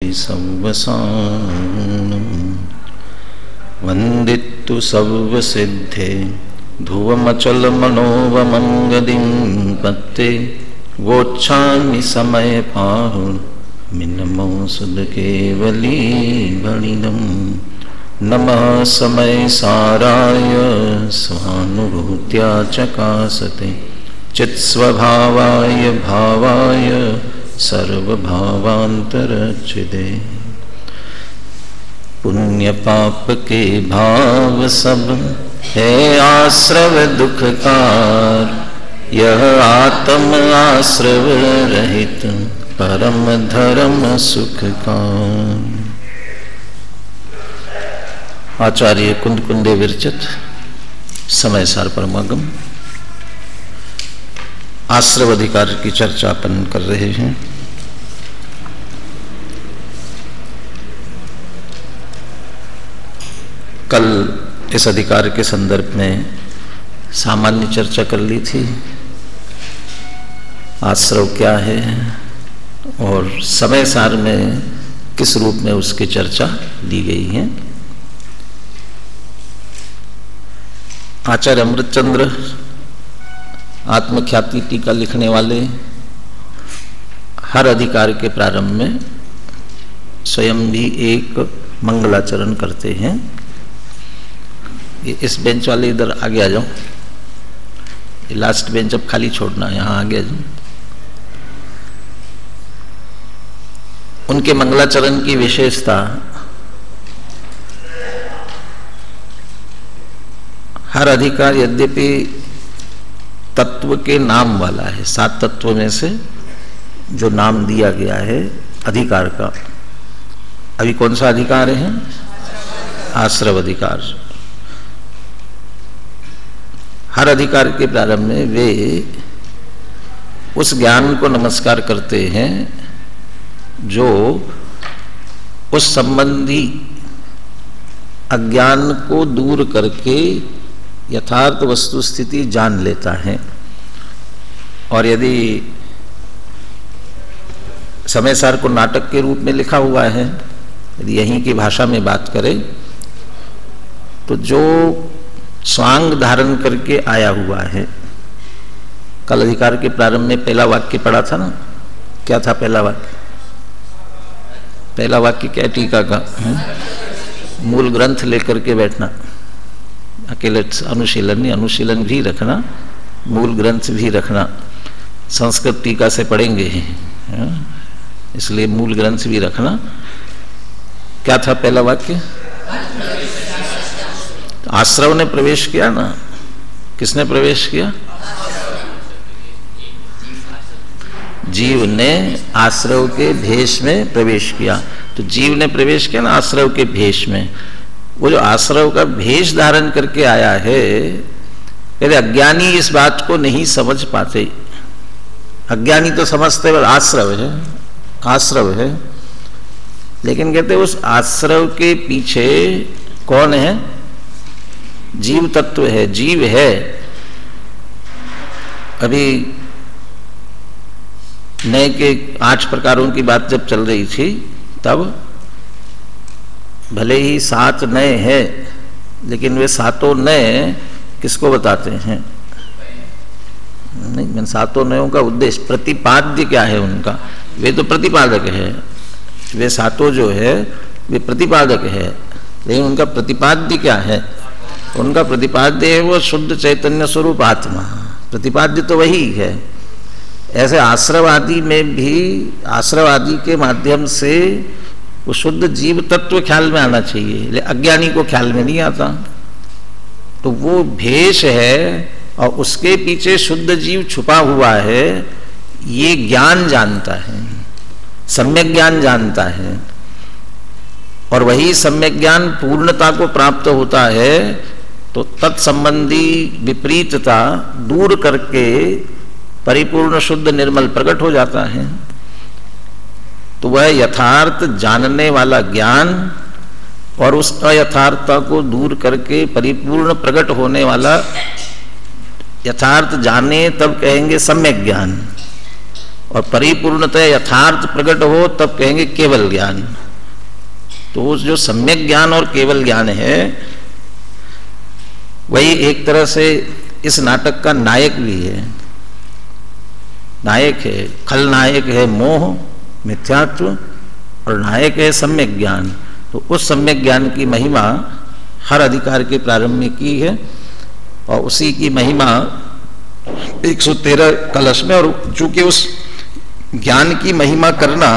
संवसानं वन्दितु सर्वसिद्धे ध्रुवमचलमनोवमङ्गदिं पत्ते वोच्छामि समयपाहुर्मिनमो सुधकेवलीभणिनं नमः समयसाराय स्वानुभूत्या चकासते चित्स्वभावाय भावाय सर्वभावांतरच्छिदे। पुण्य पाप के भाव सब है आश्रव दुखकार, यह आत्म आश्रव रहित परम धर्म सुखकार। आचार्य कुंद कुंडे विरचित समयसार परमागम आश्रव अधिकार की चर्चा अपन कर रहे हैं। कल इस अधिकार के संदर्भ में सामान्य चर्चा कर ली थी, आश्रव क्या है और समयसार में किस रूप में उसकी चर्चा दी गई है। आचार्य अमृतचंद्र आत्मख्याति टीका लिखने वाले हर अधिकार के प्रारंभ में स्वयं भी एक मंगलाचरण करते हैं। इस बेंच वाले इधर आगे आ जाओ, ये लास्ट बेंच अब खाली छोड़ना, यहाँ आगे आ जाओ। उनके मंगलाचरण की विशेषता हर अधिकार यद्यपि तत्व के नाम वाला है, 7 तत्व में से जो नाम दिया गया है अधिकार का, अभी कौन सा अधिकार है? आश्रव अधिकार। हर अधिकार के प्रारंभ में वे उस ज्ञान को नमस्कार करते हैं जो उस संबंधी अज्ञान को दूर करके यथार्थ वस्तु स्थिति जान लेता है। और यदि समयसार को नाटक के रूप में लिखा हुआ है, यदि यहीं की भाषा में बात करें तो जो स्वांग धारण करके आया हुआ है, कल अधिकार के प्रारंभ में पहला वाक्य पढ़ा था ना, क्या था पहला वाक्य? पहला वाक्य क्या है टीका का? मूल ग्रंथ लेकर के बैठना, अकेले अनुशीलन नहीं, अनुशीलन भी रखना, मूल ग्रंथ भी रखना। संस्कृत टीका से पढ़ेंगे इसलिए मूल ग्रंथ भी रखना। क्या था पहला वाक्य? आश्रव ने प्रवेश किया ना, किसने प्रवेश किया? जीव ने आश्रव के भेष में प्रवेश किया। तो जीव ने प्रवेश किया ना आश्रव के भेष में। वो जो आश्रव का भेष धारण करके आया है, यदि अज्ञानी इस बात को नहीं समझ पाते, अज्ञानी तो समझते हैं आश्रव है, आश्रव है, लेकिन कहते उस आश्रव के पीछे कौन है? जीव तत्व है, जीव है। अभी नए के 8 प्रकारों की बात जब चल रही थी, तब भले ही 7 नए हैं, लेकिन वे 7 नए किसको बताते हैं? नहीं, 7 नयों का उद्देश्य प्रतिपाद्य क्या है उनका? वे तो प्रतिपादक है, वे 7 जो है वे प्रतिपादक है, लेकिन उनका प्रतिपाद्य क्या है? उनका प्रतिपाद्य है वो शुद्ध चैतन्य स्वरूप आत्मा। प्रतिपाद्य तो वही है। ऐसे आश्रव आदि में भी, आश्रव आदि के माध्यम से वो शुद्ध जीव तत्व ख्याल में आना चाहिए, अज्ञानी को ख्याल में नहीं आता। तो वो भेष है और उसके पीछे शुद्ध जीव छुपा हुआ है, ये ज्ञान जानता है, सम्यक ज्ञान जानता है। और वही सम्यक ज्ञान पूर्णता को प्राप्त होता है तो तत्संबंधी विपरीतता दूर करके परिपूर्ण शुद्ध निर्मल प्रकट हो जाता है। तो वह यथार्थ जानने वाला ज्ञान और उस अयथार्थता को दूर करके परिपूर्ण प्रकट होने वाला यथार्थ जाने तब कहेंगे सम्यक ज्ञान। और परिपूर्णतः यथार्थ प्रकट हो तब कहेंगे केवल ज्ञान। तो उस जो सम्यक ज्ञान और केवल ज्ञान है वही एक तरह से इस नाटक का नायक भी है, नायक है, खलनायक है मोह मिथ्यात्व और नायक है सम्यक ज्ञान। तो उस सम्यक ज्ञान की महिमा हर अधिकार के प्रारंभ में की है और उसी की महिमा 113 कलश में। और चूंकि उस ज्ञान की महिमा करना,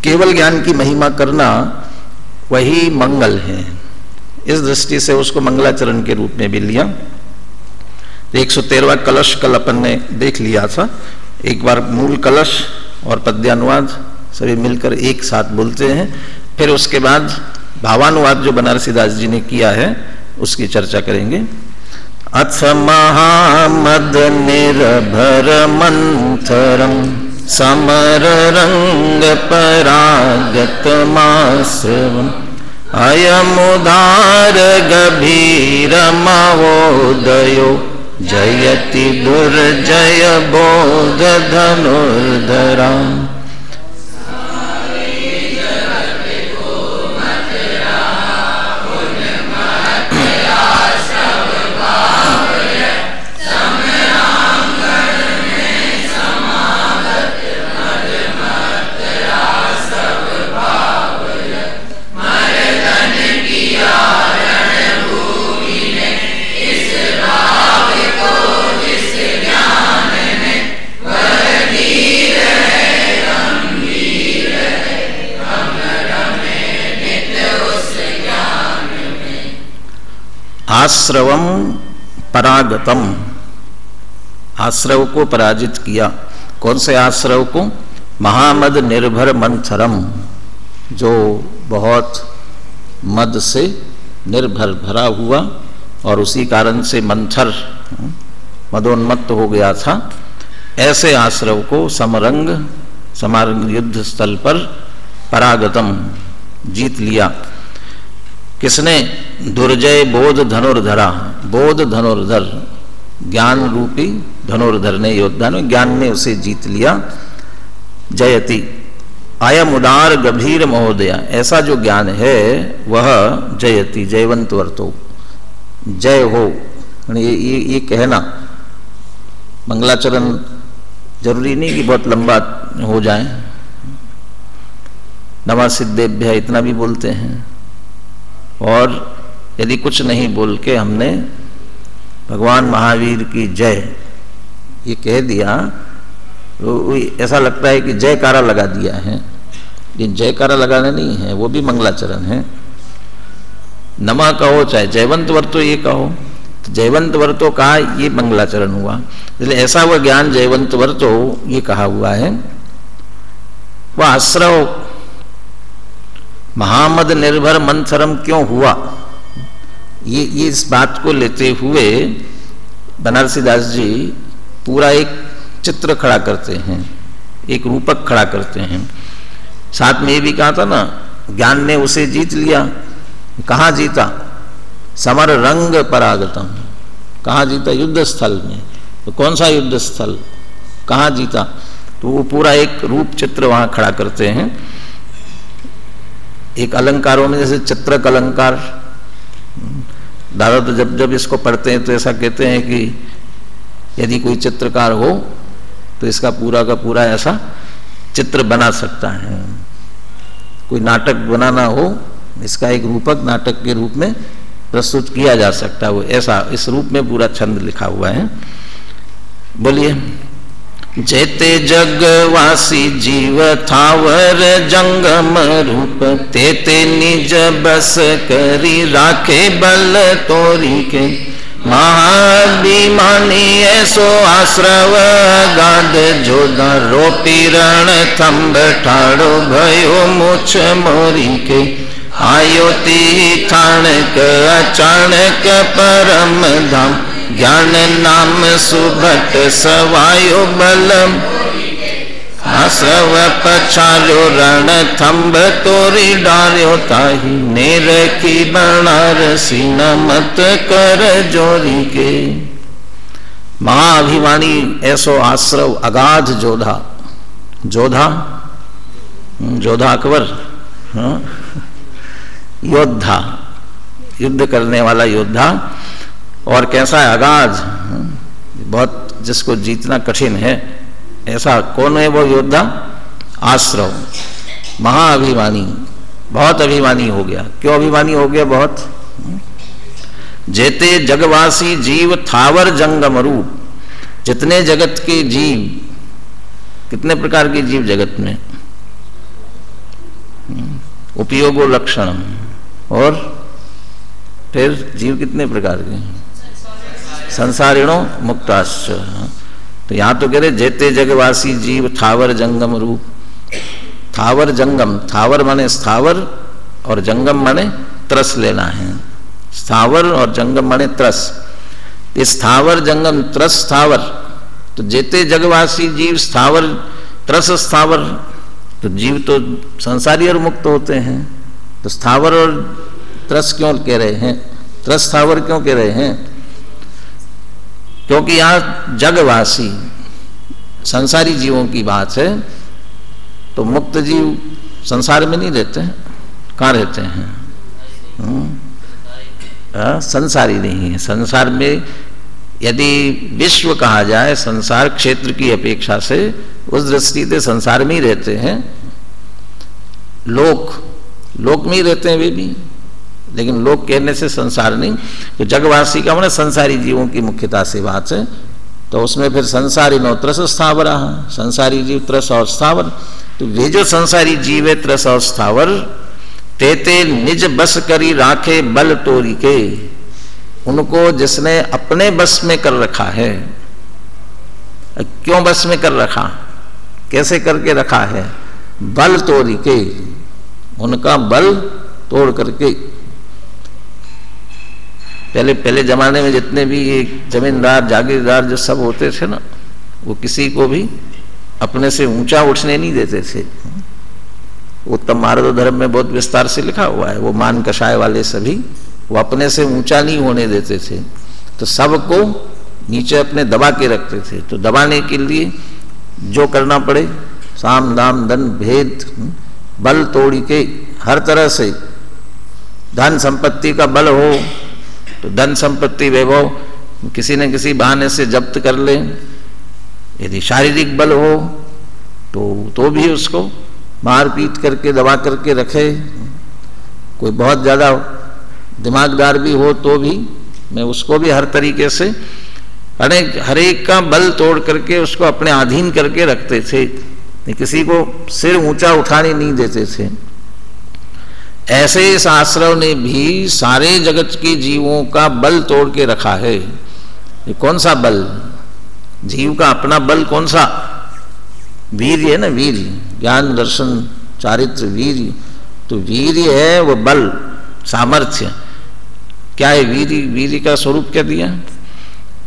केवल ज्ञान की महिमा करना वही मंगल है, इस दृष्टि से उसको मंगलाचरण के रूप में भी लिया। 113वां कलश कल अपन ने देख लिया था। एक बार मूल कलश और पद्यानुवाद सभी मिलकर एक साथ बोलते हैं, फिर उसके बाद भावानुवाद जो बनारसी दास जी ने किया है उसकी चर्चा करेंगे। अथ महामद निर्भर मंथरम समर रंग परागत मासवम अयमुदार गभीर मवोदयो जयति दुर्जय बोध धनुर्धरा। आश्रवम परागतम, आश्रव को पराजित किया। कौन से आश्रव को? महामद निर्भर मंथरम, जो बहुत मद से निर्भर भरा हुआ और उसी कारण से मंथर मदोन्मत्त हो गया था। ऐसे आश्रव को समरंग समारंग युद्ध स्थल पर परागतम जीत लिया। किसने? दुर्जय बोध धनुर्धरा, बोध धनुर्धर ज्ञान रूपी धनुर्धर ने, योद्धा ने, ज्ञान ने उसे जीत लिया। जयति अयम उदार गंभीर महोदया, ऐसा जो ज्ञान है वह जयति जयवंत वर्तो, जय हो। ये कहना मंगलाचरण जरूरी नहीं कि बहुत लंबा हो जाए, नमः सिद्धेभ्य इतना भी बोलते हैं। और यदि कुछ नहीं बोल के हमने भगवान महावीर की जय ये कह दिया तो ऐसा लगता है कि जयकारा लगा दिया है। ये जयकारा लगाना नहीं है, वो भी मंगलाचरण है। नमा कहो चाहे जयवंत वर्तो ये कहो, तो जयवंत वर्तो कहा ये मंगलाचरण हुआ। इसलिए ऐसा हुआ ज्ञान जयवंत वर्तो ये कहा हुआ है। वह आश्रव महामद निर्भर मंथरम क्यों हुआ, ये इस बात को लेते हुए बनारसी दास जी पूरा एक चित्र खड़ा करते हैं, एक रूपक खड़ा करते हैं। साथ में ये भी कहा था ना, ज्ञान ने उसे जीत लिया। कहाँ जीता? समर रंग परागतम, कहाँ जीता? युद्ध स्थल में। तो कौन सा युद्ध स्थल, कहाँ जीता? तो वो पूरा एक रूप चित्र वहाँ खड़ा करते हैं। एक अलंकारों में जैसे चित्रक अलंकार, दादा तो जब जब इसको पढ़ते हैं तो ऐसा कहते हैं कि यदि कोई चित्रकार हो तो इसका पूरा का पूरा ऐसा चित्र बना सकता है। कोई नाटक बनाना हो, इसका एक रूपक नाटक के रूप में प्रस्तुत किया जा सकता है। वो ऐसा इस रूप में पूरा छंद लिखा हुआ है। बोलिए। जेते जगवासी जीव थावर जंगम रूप, तेते निज बस करी राखे बल तोरी के। महाभिमानी ऐसो आश्रव गाद जोधा, रोपी रण थंब ठाड़ो भयो मुछ मोरी के। आयो तीर्थाणक अचानक परम धाम, ज्ञान नाम सुभट सवायो बलम। आश्रव पछालो रण थंब तोरी डार्यो ताही, नेर की बनारसी नमत कर जोरी के। महाअभिमानी ऐसो आश्रव अगाध जोधा। जोधा, जोधा अकबर, योद्धा, युद्ध करने वाला योद्धा। और कैसा है? अगाध, बहुत जिसको जीतना कठिन है, ऐसा कौन है वो योद्धा? आश्रव, महाअभिमानी, बहुत अभिमानी हो गया। क्यों अभिमानी हो गया? बहुत। जेते जगवासी जीव थावर जंगम रूप। जितने जगत के जीव, कितने प्रकार के जीव जगत में? उपयोगो लक्षण। और फिर जीव कितने प्रकार के? संसारिणो मुक्ताश्च। तो यहां तो कह रहे जेते जगवासी जीव थावर जंगम रूप। थावर जंगम, थावर माने स्थावर और जंगम माने त्रस लेना है। स्थावर और जंगम माने त्रस। स्थावर जंगम त्रस स्थावर, तो जेते जगवासी जीव स्थावर त्रस स्थावर, तो जीव तो संसारी और मुक्त होते हैं। तो स्थावर और त्रस क्यों कह रहे हैं? त्रस स्थावर क्यों कह रहे हैं? क्योंकि यहां जगवासी संसारी जीवों की बात है। तो मुक्त जीव संसार में नहीं रहते हैं। कहाँ रहते हैं? संसारी नहीं है। संसार में यदि विश्व कहा जाए, संसार क्षेत्र की अपेक्षा से उस दृष्टि से संसार में ही रहते हैं। लोक में ही रहते हैं वे भी, लेकिन लोक कहने से संसार नहीं। तो जगवासी का मतलब संसारी जीवों की मुख्यता से बात है। तो उसमें फिर संसारी नो त्रस स्थावर, संसारी जीव त्रस और स्थावर। तो वे जो संसारी जीव है त्रस और स्थावर, तेते निज बस करी राखे बल तोरी के। उनको जिसने अपने बस में कर रखा है। क्यों बस में कर रखा? कैसे करके रखा है? बल तोरी के, उनका बल तोड़ करके। पहले जमाने में जितने भी ये जमींदार जागीरदार जो सब होते थे ना, वो किसी को भी अपने से ऊंचा उठने नहीं देते थे। उत्तम मार्ग धर्म में बहुत विस्तार से लिखा हुआ है। वो मान कषाय वाले सभी वो अपने से ऊंचा नहीं होने देते थे। तो सबको नीचे अपने दबा के रखते थे। तो दबाने के लिए जो करना पड़े, साम दाम दंड भेद बल तोड़ी के, हर तरह से धन संपत्ति का बल हो तो धन संपत्ति वैभव किसी न किसी बहाने से जब्त कर ले। यदि शारीरिक बल हो तो भी उसको मारपीट करके दबा करके रखे। कोई बहुत ज़्यादा दिमागदार भी हो तो भी मैं उसको भी हर तरीके से हर एक का बल तोड़ करके उसको अपने अधीन करके रखते थे। किसी को सिर ऊंचा उठाने नहीं देते थे। ऐसे इस आश्रव ने भी सारे जगत के जीवों का बल तोड़ के रखा है। ये कौन सा बल? जीव का अपना बल कौन सा? वीर्य है ना, वीर्य, ज्ञान दर्शन चारित्र वीर्य। तो वीर्य है वो बल, सामर्थ्य। क्या है वीर्य? वीर्य का स्वरूप क्या दिया?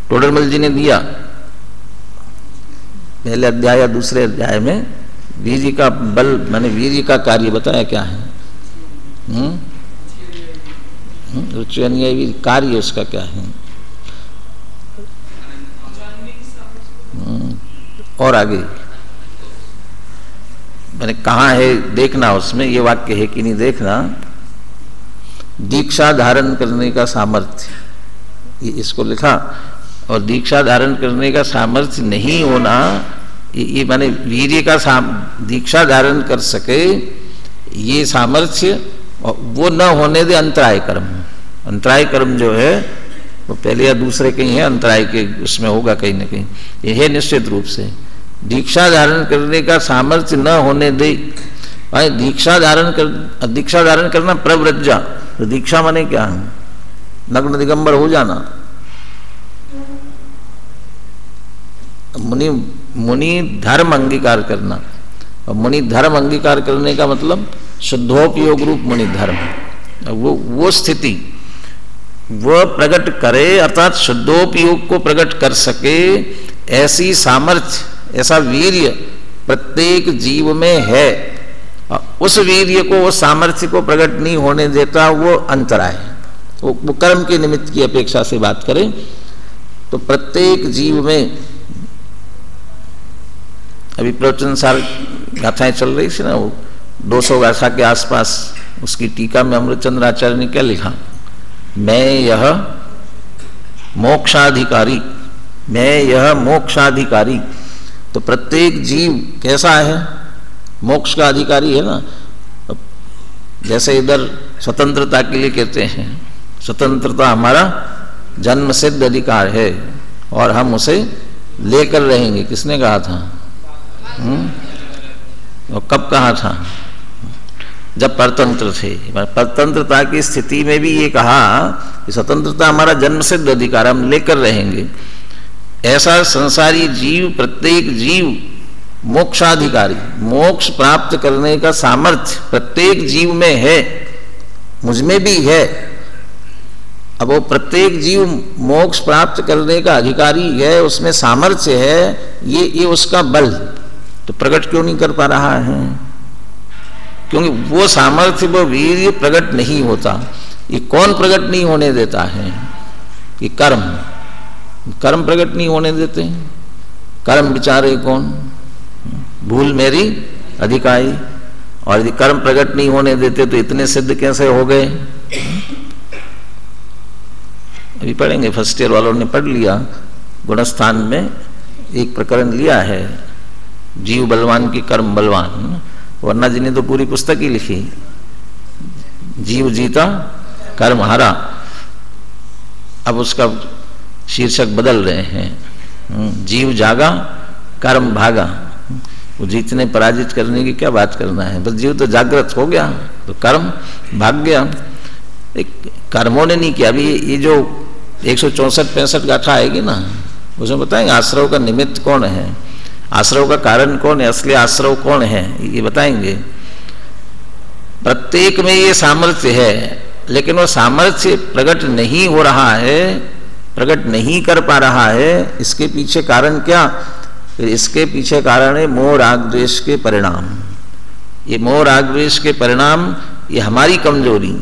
टोडरमल जी ने दिया पहले अध्याय या दूसरे अध्याय में। वीर्य का बल माने वीर्य का कार्य बताया क्या है? रुचि कार्य उसका क्या है? और आगे मैंने कहाँ है देखना, उसमें ये वाक्य है कि नहीं देखना। दीक्षा धारण करने का सामर्थ्य, ये इसको लिखा। और दीक्षा धारण करने का सामर्थ्य नहीं होना, ये माने वीर्य का दीक्षा धारण कर सके ये सामर्थ्य, वो न होने दे अंतराय कर्म। अंतराय कर्म जो है वो पहले या दूसरे कहीं है, अंतराय के उसमें होगा कहीं ना कहीं। ये है निश्चित रूप से। दीक्षा धारण करने का सामर्थ्य न होने दे। भाई दीक्षा धारण करना प्रव्रज्जा। तो दीक्षा माने क्या है? नग्न दिगंबर हो जाना। मुनि धर्म अंगीकार करना। और मुनि धर्म अंगीकार करने का मतलब शुद्धोपयोग रूप मुनि धर्म। वो स्थिति वह प्रकट करे, अर्थात शुद्धोपयोग को प्रकट कर सके, ऐसी सामर्थ्य, ऐसा वीर्य प्रत्येक जीव में है। उस वीर्य को, उस सामर्थ्य को प्रकट नहीं होने देता वो अंतराय है। वो कर्म के निमित्त की अपेक्षा से बात करें तो प्रत्येक जीव में, अभी प्रवचन सार गाथाएं चल रही थी ना, वो 200 गाथा के आसपास, उसकी टीका में अमृतचंद्र आचार्य ने क्या लिखा, मैं यह मोक्षाधिकारी, मैं यह मोक्षाधिकारी। तो प्रत्येक जीव कैसा है, मोक्ष का अधिकारी है ना। जैसे इधर स्वतंत्रता के लिए कहते हैं, स्वतंत्रता हमारा जन्म सिद्ध अधिकार है और हम उसे लेकर रहेंगे। किसने कहा था? और कब कहा था? जब परतंत्र थे। परतंत्रता की स्थिति में भी ये कहा कि स्वतंत्रता हमारा जन्म सिद्ध अधिकार, हम लेकर रहेंगे। ऐसा संसारी जीव, प्रत्येक जीव मोक्षाधिकारी, मोक्ष प्राप्त करने का सामर्थ्य प्रत्येक जीव में है, मुझमें भी है। अब वो प्रत्येक जीव मोक्ष प्राप्त करने का अधिकारी है, उसमें सामर्थ्य है, ये उसका बल तो प्रकट क्यों नहीं कर पा रहा है? क्योंकि वो सामर्थ्य, वो वीर्य प्रकट नहीं होता। ये कौन प्रकट नहीं होने देता है? ये कर्म, कर्म प्रकट नहीं होने देते। कर्म बिचारे कौन? भूल मेरी अधिकाई। और यदि कर्म प्रकट नहीं होने देते तो इतने सिद्ध कैसे हो गए? अभी पढ़ेंगे, फर्स्ट ईयर वालों ने पढ़ लिया, गुणस्थान में एक प्रकरण लिया है, जीव बलवान की कर्म बलवान। वर्णा जी ने तो पूरी पुस्तक ही लिखी, जीव जीता कर्म हारा। अब उसका शीर्षक बदल रहे हैं, जीव जागा कर्म भागा। वो जीतने पराजित करने की क्या बात करना है, बस जीव तो जागृत हो गया तो कर्म भाग गया। कर्मों ने नहीं किया। अभी ये जो 164-65 गाथा आएगी ना, उसमें बताएंगे आश्रव का निमित्त कौन है, आश्रव का कारण कौन है, असली आश्रव कौन है, ये बताएंगे। प्रत्येक में ये सामर्थ्य है, लेकिन वो सामर्थ्य प्रकट नहीं हो रहा है, प्रकट नहीं कर पा रहा है। इसके पीछे कारण क्या? इसके पीछे कारण है मोह राग द्वेष के परिणाम। ये मोह राग द्वेष के परिणाम, ये हमारी कमजोरी,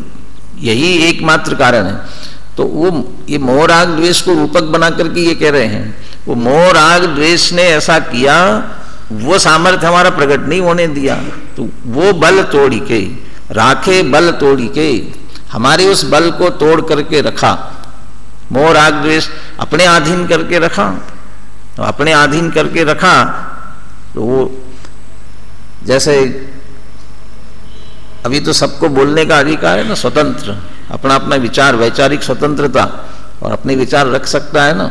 यही एकमात्र कारण है। तो वो ये मोह राग द्वेष को रूपक बना करके ये कह रहे हैं, वो मोह राग द्वेष ने ऐसा किया, वो सामर्थ्य हमारा प्रकट नहीं होने दिया। तो वो बल तोड़ी के राखे, बल तोड़ी के हमारे उस बल को तोड़ करके रखा। मोह राग द्वेष अपने अधीन करके रखा, तो अपने अधीन करके रखा तो वो जैसे अभी तो सबको बोलने का अधिकार है ना, स्वतंत्र, अपना अपना विचार, वैचारिक स्वतंत्रता, और अपने विचार रख सकता है ना।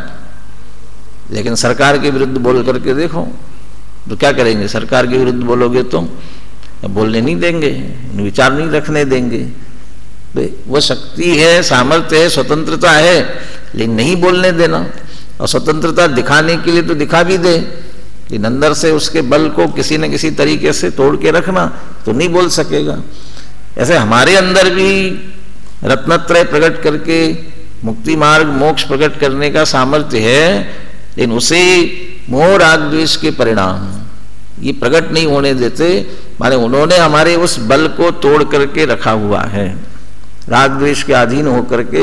लेकिन सरकार के विरुद्ध बोल करके देखो तो क्या करेंगे? सरकार के विरुद्ध बोलोगे तो बोलने नहीं देंगे, विचार नहीं रखने देंगे। वो शक्ति है, सामर्थ्य है, स्वतंत्रता है, लेकिन नहीं बोलने देना। और स्वतंत्रता दिखाने के लिए तो दिखा भी दे, लेकिन अंदर से उसके बल को किसी न किसी तरीके से तोड़ के रखना तो नहीं बोल सकेगा। ऐसे हमारे अंदर भी रत्नत्रय प्रकट करके मुक्ति मार्ग, मोक्ष प्रकट करने का सामर्थ्य है, लेकिन उसे मोह राग द्वेष के परिणाम ये प्रकट नहीं होने देते। माने उन्होंने हमारे उस बल को तोड़ करके रखा हुआ है। राग द्वेष के अधीन होकर के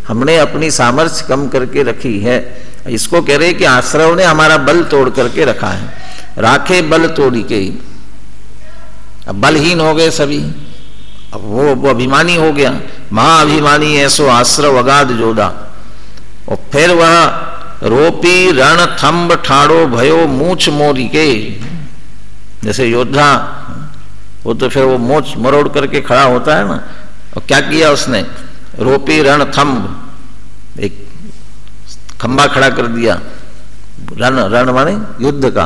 हमने अपनी सामर्थ्य कम करके रखी है। इसको कह रहे कि आश्रव ने हमारा बल तोड़ करके रखा है। राखे बल तोड़ी के, अब बलहीन हो गए सभी। अब वो अभिमानी हो गया, महाअभिमानी ऐसो आश्रव अगाध जोधा। और फिर वह रोपी रण थंब ठाड़ो भयो मूछ मोरी के, जैसे योद्धा वो तो फिर वो मूछ मरोड़ करके खड़ा होता है ना। और क्या किया उसने? रोपी रण थंब, एक खंबा खड़ा कर दिया, रण, रण माने युद्ध का,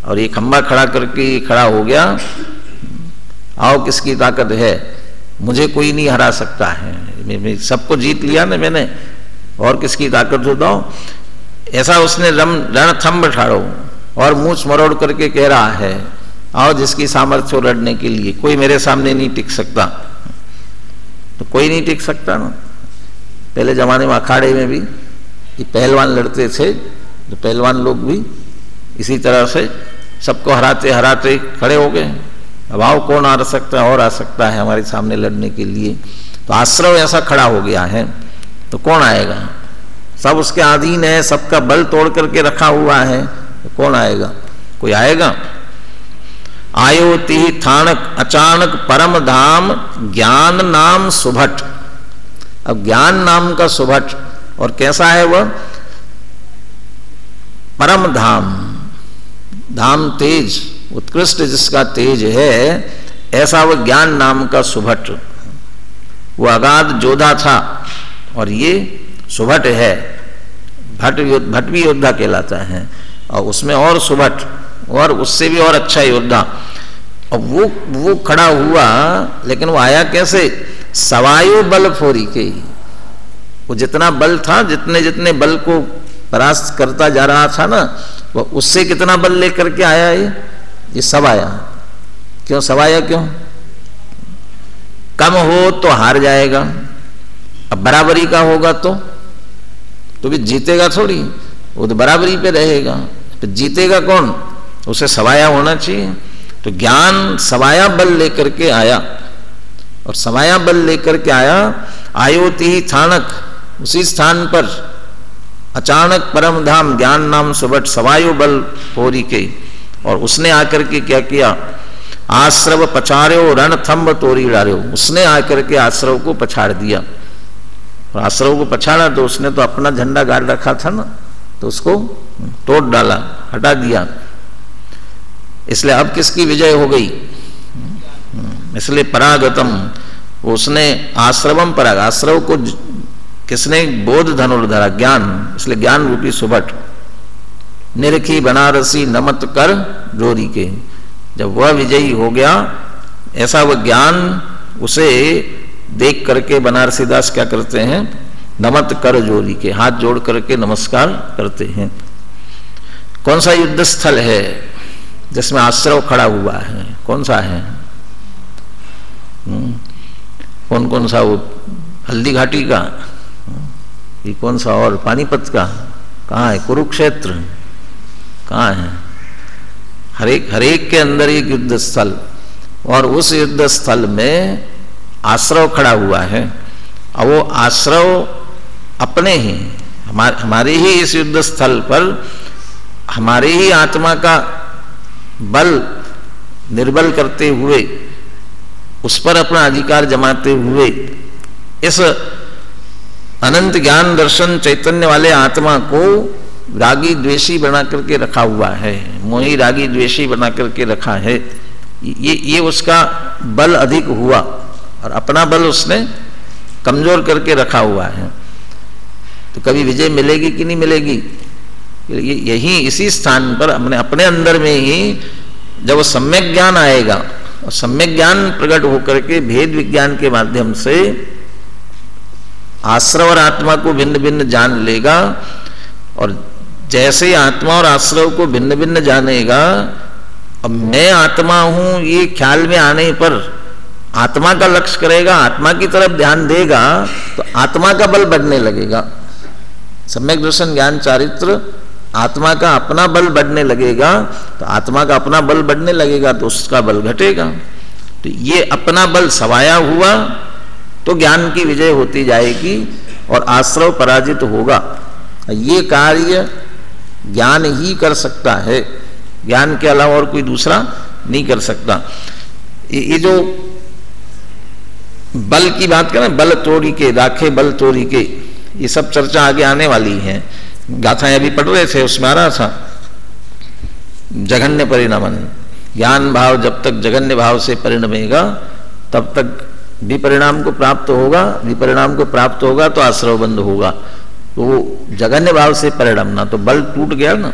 और ये खंबा खड़ा करके खड़ा हो गया, आओ किसकी ताकत है, मुझे कोई नहीं हरा सकता है, मैं सबको जीत लिया ना मैंने, और किसकी ताकत बताओ। ऐसा उसने रण थंब ठाड़ो और मूछ मरोड़ करके कह रहा है, आओ जिसकी सामर्थ्य हो लड़ने के लिए, कोई मेरे सामने नहीं टिक सकता। तो कोई नहीं टिक सकता ना। पहले जमाने में अखाड़े में भी ये पहलवान लड़ते थे, तो पहलवान लोग भी इसी तरह से सबको हराते हराते खड़े हो गए। अब आओ कौन आ सकता है और आ सकता है हमारे सामने लड़ने के लिए। तो आश्रव ऐसा खड़ा हो गया है, तो कौन आएगा? सब उसके अधीन है, सबका बल तोड़ करके रखा हुआ है, तो कौन आएगा? कोई आएगा? आयो तिहि थानक अचानक परम धाम ज्ञान नाम सुभट। अब ज्ञान नाम का सुभट, और कैसा है वह? परम धाम, धाम तेज, उत्कृष्ट जिसका तेज है, ऐसा वह ज्ञान नाम का सुभट। वो अगाध जोधा था और ये सुभट है। भट भी योद्धा कहलाता है, और उसमें और सुभट, और उससे भी और अच्छा योद्धा। और वो खड़ा हुआ, लेकिन वो आया कैसे? सवायु बल फोरी के। वो जितना बल था, जितने जितने बल को परास्त करता जा रहा था ना, वो उससे कितना बल लेकर के आया ये सब आया। क्यों सवाया? क्यों? कम हो तो हार जाएगा, अब बराबरी का होगा तो भी जीतेगा थोड़ी, वो तो बराबरी पे रहेगा, तो जीतेगा कौन? उसे सवाया होना चाहिए। तो ज्ञान सवाया बल लेकर के आया, और सवाया बल लेकर के आया। आयोति ही थानक, उसी स्थान पर अचानक परम धाम ज्ञान नाम सुबट सवायु बल पोरी के। और उसने आकर के क्या किया? आश्रव पछाड़ो रण थंब तोरी डालो। उसने आकर के आश्रव को पछाड़ दिया, और आश्रव को पछाड़ा तो उसने तो अपना झंडा गाड़ रखा था ना, तो उसको तोड़ डाला, हटा दिया। इसलिए अब किसकी विजय हो गई? इसलिए परागतम, उसने आश्रवम पराग, आश्रव को किसने? बोध धनुर्धरा, ज्ञान, इसलिए ज्ञान रूपी सुबट। निरखी बनारसी नमत कर जोरी के। जब वह विजयी हो गया, ऐसा वह ज्ञान, उसे देख करके बनारसीदास क्या करते हैं? नमत कर जोरी के, हाथ जोड़ करके नमस्कार करते हैं। कौन सा युद्ध स्थल है जिसमें आश्रव खड़ा हुआ है? कौन सा है? कौन कौन सा? वो हल्दी घाटी का, ये कौन सा? और पानीपत का कहाँ है? कुरुक्षेत्र कहाँ है? हरेक के अंदर एक युद्ध स्थल, और उस युद्ध स्थल में आश्रव खड़ा हुआ है। और वो आश्रव अपने ही, हमारे ही इस युद्ध स्थल पर हमारे ही आत्मा का बल निर्बल करते हुए, उस पर अपना अधिकार जमाते हुए, इस अनंत ज्ञान दर्शन चैतन्य वाले आत्मा को रागी द्वेषी बना करके रखा हुआ है, मोही रागी द्वेषी बना करके रखा है। ये उसका बल अधिक हुआ, और अपना बल उसने कमजोर करके रखा हुआ है। तो कभी विजय मिलेगी कि नहीं मिलेगी? यही इसी स्थान पर अपने अंदर में ही जब वो सम्यक ज्ञान आएगा, और सम्यक ज्ञान प्रकट होकर के भेद विज्ञान के माध्यम से आश्रव और आत्मा को भिन्न भिन्न जान लेगा। और जैसे ही आत्मा और आश्रव को भिन्न भिन्न जानेगा, अब मैं आत्मा हूं ये ख्याल में आने पर आत्मा का लक्ष्य करेगा, आत्मा की तरफ ध्यान देगा, तो आत्मा का बल बढ़ने लगेगा। सम्यक दर्शन ज्ञान चारित्र, आत्मा का अपना बल बढ़ने लगेगा, तो आत्मा का अपना बल बढ़ने लगेगा तो उसका बल घटेगा। तो ये अपना बल सवाया हुआ तो ज्ञान की विजय होती जाएगी और आश्रव पराजित होगा। ये कार्य ज्ञान ही कर सकता है, ज्ञान के अलावा और कोई दूसरा नहीं कर सकता। ये जो बल की बात करें, बल तोड़ी के राखे बल तोड़ी के, ये सब चर्चा आगे आने वाली है। गाथाएं अभी पढ़ रहे थे, उसमें आ रहा था जघन्य परिणामन, ज्ञान भाव जब तक जघन्य भाव से परिणमेगा तब तक विपरिणाम को प्राप्त होगा, विपरिणाम को प्राप्त होगा तो आश्रव बंद होगा। तो जघन्य भाव से परिणमना, तो बल टूट गया ना,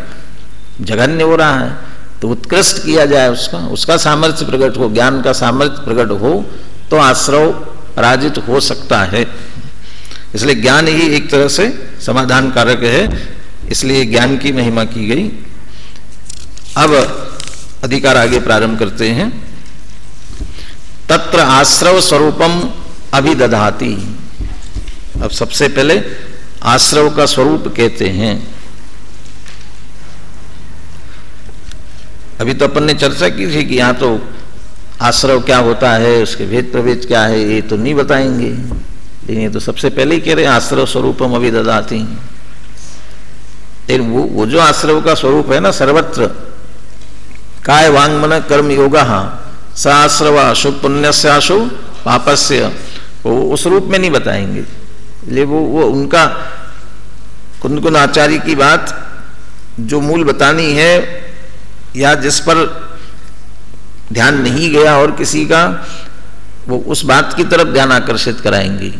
जघन्य हो रहा है, तो उत्कृष्ट किया जाए, उसका सामर्थ्य प्रकट हो, ज्ञान का सामर्थ्य प्रकट हो तो आश्रव पराजित हो सकता है। इसलिए ज्ञान ही एक तरह से समाधान कारक है, इसलिए ज्ञान की महिमा की गई। अब अधिकार आगे प्रारंभ करते हैं। तत्र आश्रव स्वरूपम अभिदधाति। अब सबसे पहले आश्रव का स्वरूप कहते हैं। अभी तो अपन ने चर्चा की थी कि यहाँ तो आश्रव क्या होता है, उसके भेद प्रभेद क्या है, ये तो नहीं बताएंगे, लेकिन ये तो सबसे पहले ही कह रहे हैं आश्रव स्वरूपम अभिदधाति। लेकिन वो जो आश्रव का स्वरूप है ना, सर्वत्र काय वांग मन कर्म योगा स आश्रव अशु पुण्यस्य अशु पापस्य, वो उस रूप में नहीं बताएंगे। ले वो उनका कुंदकुन आचार्य की बात जो मूल बतानी है, या जिस पर ध्यान नहीं गया और किसी का, वो उस बात की तरफ ध्यान आकर्षित कराएंगे।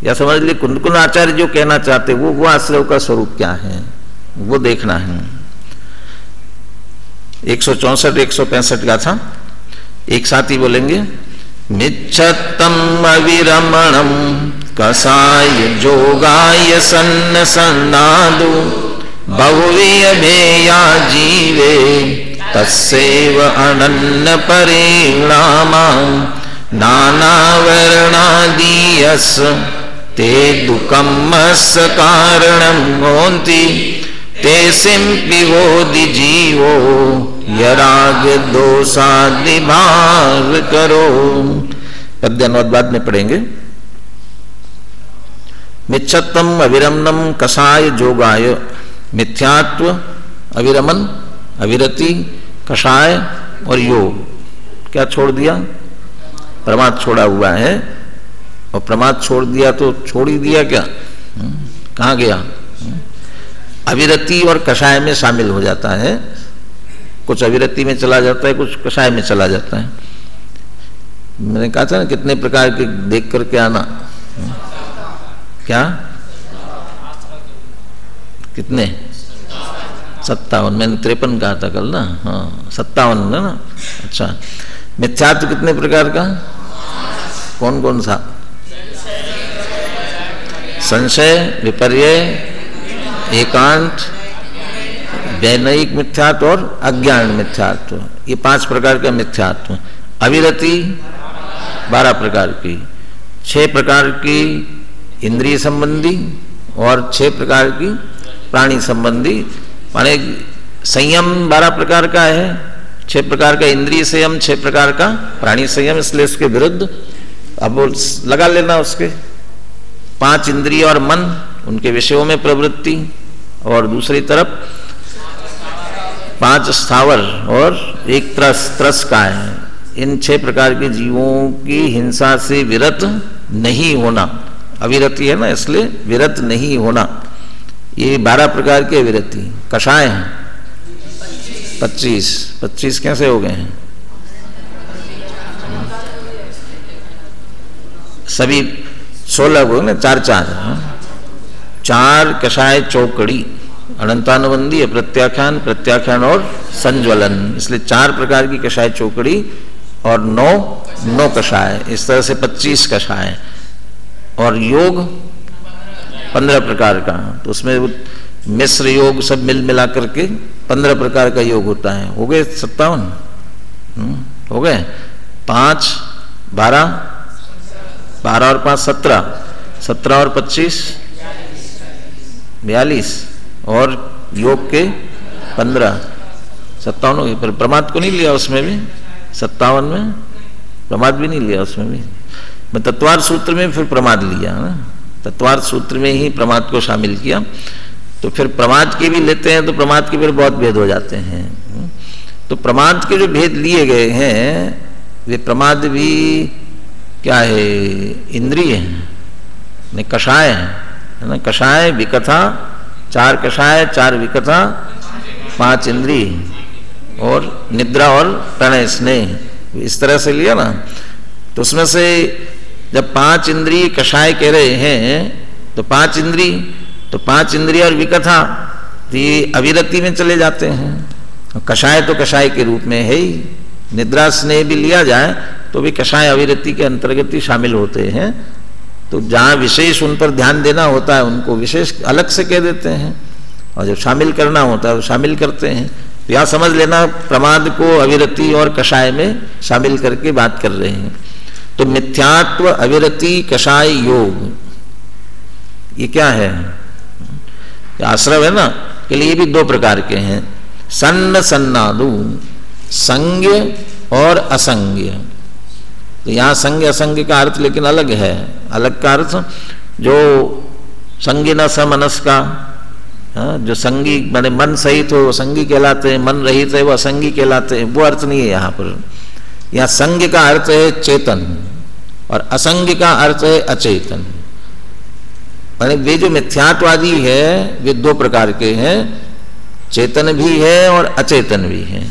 या समझ लिए कुंदकुन आचार्य जो कहना चाहते वो आश्रव का स्वरूप क्या है वो देखना है। 164 165 का था, एक साथ ही बोलेंगे। मिच्छतम अविरमणम कसाय जोगाय सन्न सन्नादु बहुवीय भेया जीवे तस्सेव अनन्न परिणामा नाना वर्णादीयस ते दुःखमस् कारणं होन्ति ते सिंपिवोदि जीवो यराग दोषादि भाव करो। पद्य अनुवाद बाद में पढ़ेंगे। मिच्छत्तम अविरमणम कषाय जोगाय, मिथ्यात्व, अविरमन, अविरति, कषाय और योग, क्या छोड़ दिया? प्रमाद छोड़ा हुआ है। और प्रमाद छोड़ दिया तो छोड़ ही दिया क्या? कहाँ गया? अविरति और कषाय में शामिल हो जाता है। कुछ अविरति में चला जाता है, कुछ कषाय में चला जाता है। मैंने कहा था ना कितने प्रकार के देख करके आना। क्या कितने? 57। मैंने 53 कहा था कल ना। हाँ 57 है ना। अच्छा, मिथ्यात्व कितने प्रकार का? कौन कौन सा? संशय, विपर्य, एकांत, वैनयिक मिथ्यात्व और अज्ञान मिथ्यात्व, ये 5 प्रकार का मिथ्यात्व। अविरति 12 प्रकार की, 6 प्रकार की इंद्रिय संबंधी और 6 प्रकार की प्राणी संबंधी। माने संयम 12 प्रकार का है, 6 प्रकार का इंद्रिय संयम, 6 प्रकार का प्राणी संयम, इसलिए उसके विरुद्ध अब लगा लेना उसके। 5 इंद्रिय और मन, उनके विषयों में प्रवृत्ति, और दूसरी तरफ 5 स्थावर और 1 त्रस का है। इन 6 प्रकार के जीवों की हिंसा से विरत नहीं होना, अविरति है ना, इसलिए विरत नहीं होना। ये 12 प्रकार की अविरति। कषाय है 25 कैसे हो गए हैं? सभी 16 हो ना, 4 कषाय चौकड़ी, अनंतानुबंधी, प्रत्याख्यान, प्रत्याख्यान और संज्वलन, इसलिए 4 प्रकार की कषाय चौकड़ी और 9 कषाय, इस तरह से 25 कषाय। और योग 15 प्रकार का, तो उसमें मिश्र योग सब मिला करके 15 प्रकार का योग होता है। हो गए 57? हो गए। 5 12 और 5 17 और 25 42 और योग के 15 57 हो गए। पर प्रमाद को नहीं लिया उसमें भी, 57 में प्रमाद भी नहीं लिया उसमें भी। मैं तत्वार्थ सूत्र में फिर प्रमाद लिया ना, तत्वार्थ सूत्र में ही प्रमाद को शामिल किया। तो फिर प्रमाद के भी लेते हैं तो प्रमाद के फिर बहुत भेद हो जाते हैं। तो प्रमाद के जो भेद लिए गए हैं वे प्रमाद भी क्या है? इंद्रिय है, कषाय है ना। कषाय विकथा 4 कषाय 4 विकथा 5 इंद्रिय और निद्रा और प्रणय स्नेह, इस तरह से लिया ना। तो उसमें से जब 5 इंद्रिय कषाय कह रहे हैं तो 5 इंद्रिय और विकथा ये अविरति में चले जाते हैं। कषाय तो कषाय के रूप में है ही, निद्रा स्नेह भी लिया जाए तो भी कषाय अविरति के अंतर्गत ही शामिल होते हैं। तो जहाँ विशेष उन पर ध्यान देना होता है उनको विशेष अलग से कह देते हैं, और जब शामिल करना होता है तो शामिल करते हैं। तो यहाँ समझ लेना प्रमाद को अविरति और कषाय में शामिल करके बात कर रहे हैं। तो मिथ्यात्व, अविरति, कषाय, योग, ये क्या है? आश्रव है ना, के लिए भी 2 प्रकार के हैं। सन्न सन्नादु, संज्ञ और असंज्ञ। तो यहाँ संज्ञ असंज्ञ का अर्थ लेकिन अलग है। अलग का अर्थ जो संज्ञ न समनस का जो संगी माने मन सहित हो वो संगी कहलाते हैं, मन रहित है वो असंगी कहलाते हैं, वो अर्थ नहीं है यहाँ पर। यहाँ संग का अर्थ है चेतन और असंग का अर्थ है अचेतन। माने वे जो मिथ्यात्वादी है वे दो प्रकार के हैं, चेतन भी है और अचेतन भी है।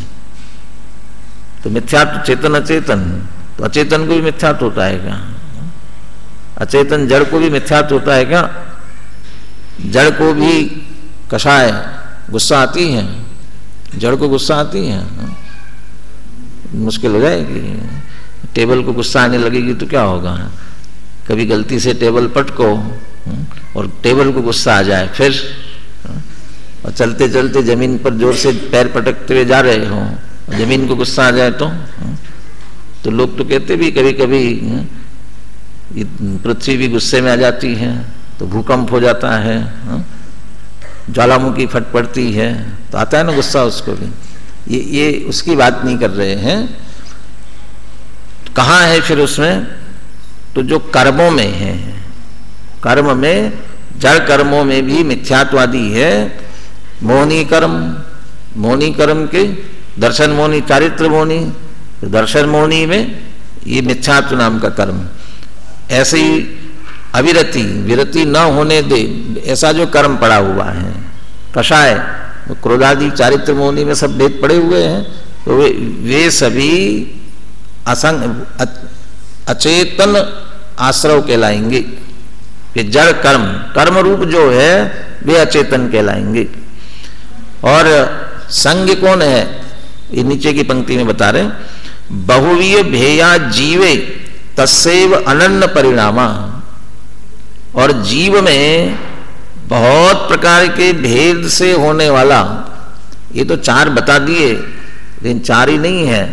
तो मिथ्यात्व चेतन अचेतन, तो अचेतन को भी मिथ्यात्व होता है क्या? अचेतन जड़ को भी मिथ्यात्व होता है क्या? जड़ को भी कषाय गुस्सा आती है, जड़ को गुस्सा आती है, मुश्किल हो जाएगी। टेबल को गुस्सा आने लगेगी तो क्या होगा? कभी गलती से टेबल पटको और टेबल को गुस्सा आ जाए फिर, और चलते चलते जमीन पर जोर से पैर पटकते हुए जा रहे हो, जमीन को गुस्सा आ जाए तो लोग तो कहते भी कभी कभी पृथ्वी भी गुस्से में आ जाती है तो भूकंप हो जाता है, ज्वालामुखी फट पड़ती है, तो आता है ना गुस्सा उसको भी। ये उसकी बात नहीं कर रहे हैं। तो कहाँ है फिर उसमें? तो जो कर्मों में है, कर्म में, जड़ कर्मों में भी मिथ्यात्वादी है। मोहनी कर्म के दर्शन मोहनी, चारित्र मोहनी, तो दर्शन मोहनी में ये मिथ्यात्व नाम का कर्म। ऐसे ही अविरति, विरति न होने दे, ऐसा जो कर्म पड़ा हुआ है, कषाय, क्रोधादि चारित्र मोहनी में सब भेद पड़े हुए हैं, तो वे सभी अचेतन आश्रव कहलाएंगे। जड़ कर्म रूप जो है वे अचेतन कहलाएंगे। और संग कौन है? ये नीचे की पंक्ति में बता रहे, बहुवीय भेया जीवे तस्सेव अनन्य परिणामा। और जीव में बहुत प्रकार के भेद से होने वाला, ये तो चार बता दिए, लेकिन चार ही नहीं है।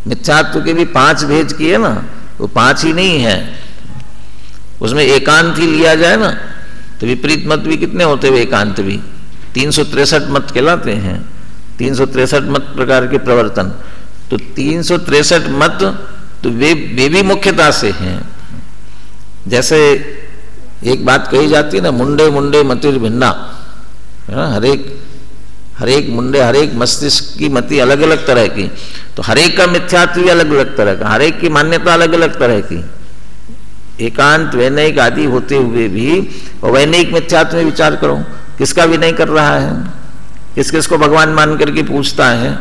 मिथ्यात्व के भी 5 भेद किए ना, वो 5 ही नहीं है। उसमें एकांत ही लिया जाए ना तो विपरीत मत भी कितने होते हुए, एकांत भी 363 मत कहलाते हैं। 363 मत प्रकार के प्रवर्तन, तो 363 मत तो वे भी मुख्यता से हैं। जैसे एक बात कही जाती है ना, मुंडे मुंडे मतिर भिन्ना, हरेक मुंडे, हरेक मस्तिष्क की मति अलग अलग तरह की, तो हरेक का मिथ्यात्व भी अलग अलग तरह का, हरेक की मान्यता अलग अलग तरह की। एकांत वैनयिक आदि होते हुए भी, और वैनयिक मिथ्यात्व में विचार करो, किसका भी नहीं कर रहा है, किस किस को भगवान मान करके पूछता है,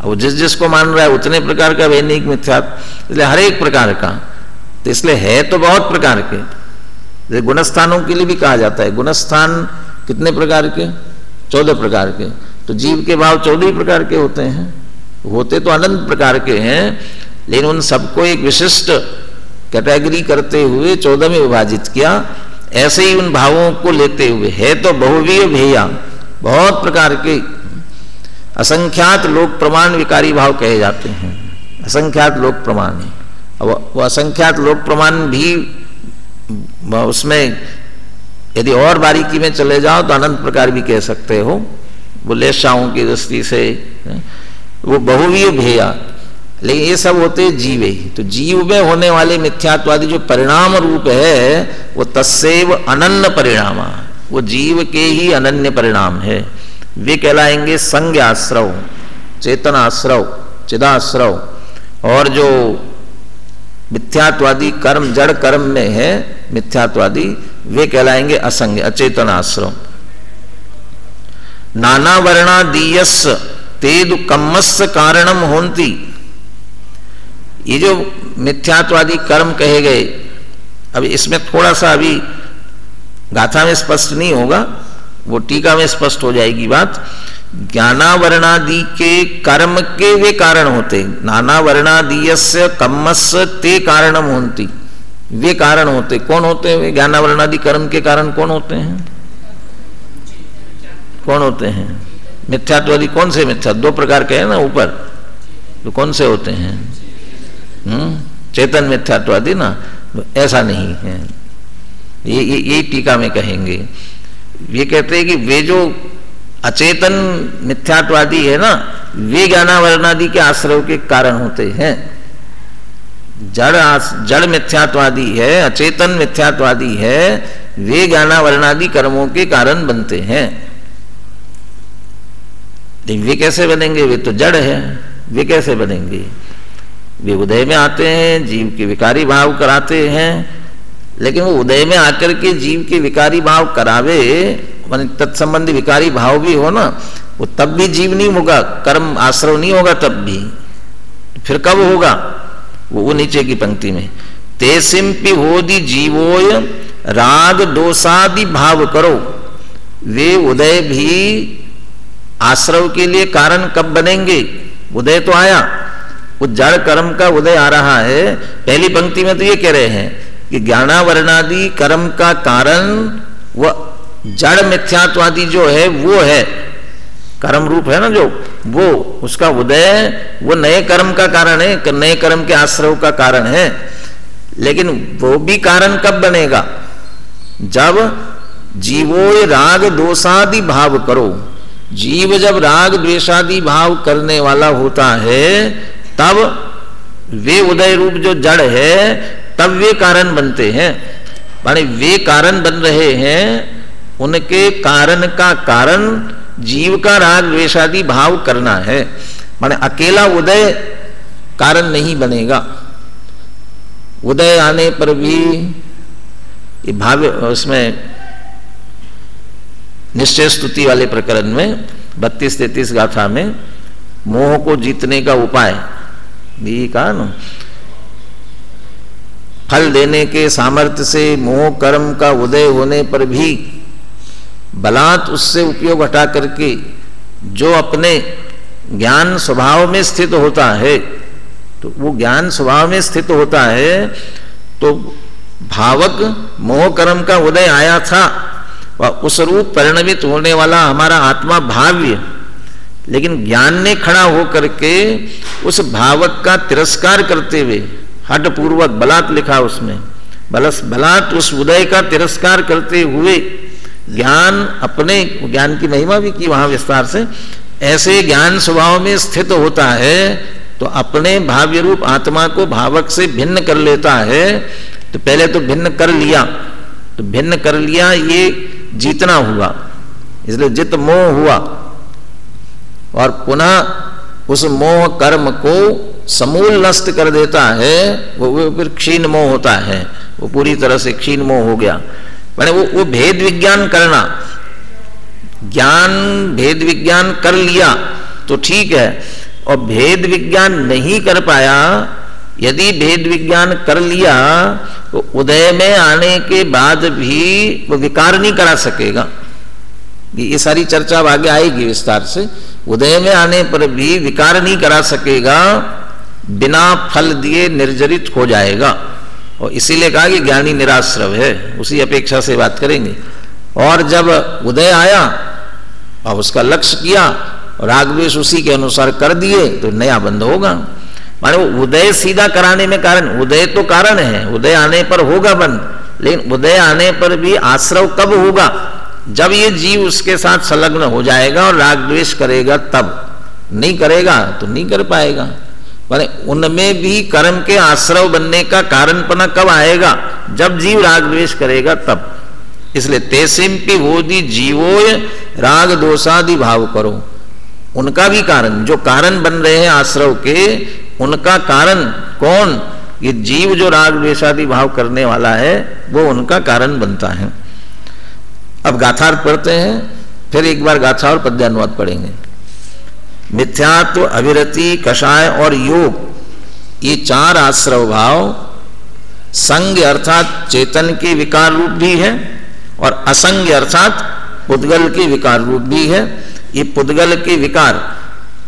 और जिस जिसको मान रहा है उतने प्रकार का वैनयिक मिथ्यात्व, इसलिए हर एक प्रकार का। तो इसलिए है तो बहुत प्रकार के, जैसे गुणस्थानों के लिए भी कहा जाता है, गुणस्थान कितने प्रकार के? 14 प्रकार के। तो जीव के भाव 14 प्रकार के होते हैं, होते तो अनंत प्रकार के हैं, लेकिन उन सबको एक विशिष्ट कैटेगरी करते हुए 14 में विभाजित किया। ऐसे ही उन भावों को लेते हुए है तो बहुवीय भेया, बहुत प्रकार के असंख्यात लोक प्रमाण विकारी भाव कहे जाते हैं। असंख्यात लोक प्रमाण, वो असंख्यात लोक प्रमाण भी उसमें यदि और बारीकी में चले जाओ तो अनंत प्रकार भी कह सकते हो। वो लेशाओं की दृष्टि से वो बहुवीय भेया, लेकिन ये सब होते जीव ही। तो जीव में होने वाले मिथ्यात्वादी जो परिणाम रूप है वो तस्सेव अनन्य परिणाम, वो जीव के ही अनन्य परिणाम है। वे कहलाएंगे संज्ञाश्रव, चेतनाश्रव, चिदाश्रव। और जो मिथ्यात्वादी कर्म, जड़ कर्म में है मिथ्यात्वादी, वे कहलाएंगे असंग, अचेतनाश्रव। नाना वर्णादीयस तेदु कम्मस्य कारणम होन्ति। ये जो मिथ्यात्वादी कर्म कहे गए, अब इसमें थोड़ा सा अभी गाथा में स्पष्ट नहीं होगा, वो टीका में स्पष्ट हो जाएगी बात। ज्ञानावरणादि के कर्म के वे कारण होते, नाना वर्णादीयस्य कम्मस्य ते कारणम होन्ति। वे कारण होते, कौन होते हैं? ज्ञानावरणादि कर्म के कारण कौन होते हैं? कौन होते हैं? मिथ्यात्वादी। कौन से मिथ्या? 2 प्रकार के हैं ना ऊपर, तो कौन से होते हैं? चेतन मिथ्यात्वादी ना, तो ऐसा नहीं है। ये टीका में कहेंगे। ये कहते हैं कि वे जो अचेतन मिथ्यात्वादी है ना, वे ज्ञानावरणादि के आश्रय के कारण होते हैं। जड़ मिथ्यात्वादी है, अचेतन मिथ्यात्वादी है, वे ज्ञानावरणादि कर्मों के कारण बनते हैं। वे कैसे बनेंगे? वे तो जड़ है, वे कैसे बनेंगे? वे उदय में आते हैं, जीव के विकारी भाव कराते हैं, लेकिन वो उदय में आकर के जीव के विकारी भाव करावे, मान तत्संबंधी विकारी भाव भी हो ना, वो तब भी जीव नहीं होगा, कर्म आश्रव नहीं होगा तब भी। फिर कब होगा? वो नीचे की पंक्ति में, तेसिम्पि होदि जीवोय राग दोषादि भाव करो। वे उदय भी आश्रव के लिए कारण कब बनेंगे? उदय तो आया, वो जड़ कर्म का उदय आ रहा है। पहली पंक्ति में तो ये कह रहे हैं कि ज्ञानावरणादि कर्म का कारण वह जड़ मिथ्यात्वादि जो है वो है, कर्म रूप है ना जो, वो उसका उदय वो नए कर्म का कारण है, नए कर्म के आश्रव का कारण है। लेकिन वो भी कारण कब बनेगा? जब जीवोय राग दोषादि भाव करो। जीव जब राग द्वेषादि भाव करने वाला होता है तब वे उदय रूप जो जड़ है तब वे कारण बनते हैं। माने वे कारण बन रहे हैं, उनके कारण का कारण जीव का राग द्वेषादि भाव करना है। माने अकेला उदय कारण नहीं बनेगा। उदय आने पर भी ये भाव, उसमें निश्चय स्तुति वाले प्रकरण में 32-33 गाथा में मोह को जीतने का उपाय भी कहा ना, फल देने के सामर्थ्य से मोह कर्म का उदय होने पर भी बलात् उससे उपयोग हटा करके जो अपने ज्ञान स्वभाव में स्थित होता है, तो वो ज्ञान स्वभाव में स्थित होता है, तो भावक मोह कर्म का उदय आया था वह उस रूप परिणमित होने वाला हमारा आत्मा भाव्य, लेकिन ज्ञान ने खड़ा होकर के उस भावक का तिरस्कार करते हुए हठ पूर्वक बलात् लिखा उसमें, बलात् उस उदय का तिरस्कार करते हुए ज्ञान अपने ज्ञान की महिमा भी की वहां विस्तार से, ऐसे ज्ञान स्वभाव में स्थित होता है तो अपने भाव्य रूप आत्मा को भावक से भिन्न कर लेता है। तो पहले तो भिन्न कर लिया, तो भिन्न कर लिया ये जीतना हुआ, इसलिए जित मोह हुआ, और पुनः उस मोह कर्म को समूल नष्ट कर देता है, वो फिर क्षीण मोह होता है, वो पूरी तरह से क्षीण मोह हो गया। मैंने वो भेद विज्ञान करना, ज्ञान भेद विज्ञान कर लिया तो ठीक है, और भेद विज्ञान नहीं कर पाया, यदि भेद विज्ञान कर लिया तो उदय में आने के बाद भी वो विकार नहीं करा सकेगा। ये सारी चर्चा अब आगे आएगी विस्तार से। उदय में आने पर भी विकार नहीं करा सकेगा, बिना फल दिए निर्जरित हो जाएगा, और इसीलिए कहा कि ज्ञानी निराश्रव है, उसी अपेक्षा से बात करेंगे। और जब उदय आया और उसका लक्ष्य किया और राग द्वेष उसी के अनुसार कर दिए तो नया बंध होगा। माने उदय सीधा कराने में कारण, उदय तो कारण है, उदय आने पर होगा बंध, लेकिन उदय आने पर भी आश्रव कब होगा? जब ये जीव उसके साथ संलग्न हो जाएगा और राग द्वेष करेगा तब, नहीं करेगा तो नहीं कर पाएगा। माने उनमें भी कर्म के आश्रव बनने का कारणपना कब आएगा? जब जीव राग द्वेष करेगा तब। इसलिए तेसिम्पि होदि जीवोय राग दोषादि भाव करो। उनका भी कारण, जो कारण बन रहे हैं आश्रव के, उनका कारण कौन? ये जीव जो राग द्वेषादि भाव करने वाला है वो उनका कारण बनता है। अब गाथार्थ पढ़ते हैं, फिर एक बार गाथा और पद्यानुवाद पढ़ेंगे। मिथ्यात्व, अविरति, कषाय और योग, ये चार आश्रव भाव संग अर्थात चेतन के विकार रूप भी है और असंग अर्थात पुद्गल के विकार रूप भी है। ये पुद्गल के विकार,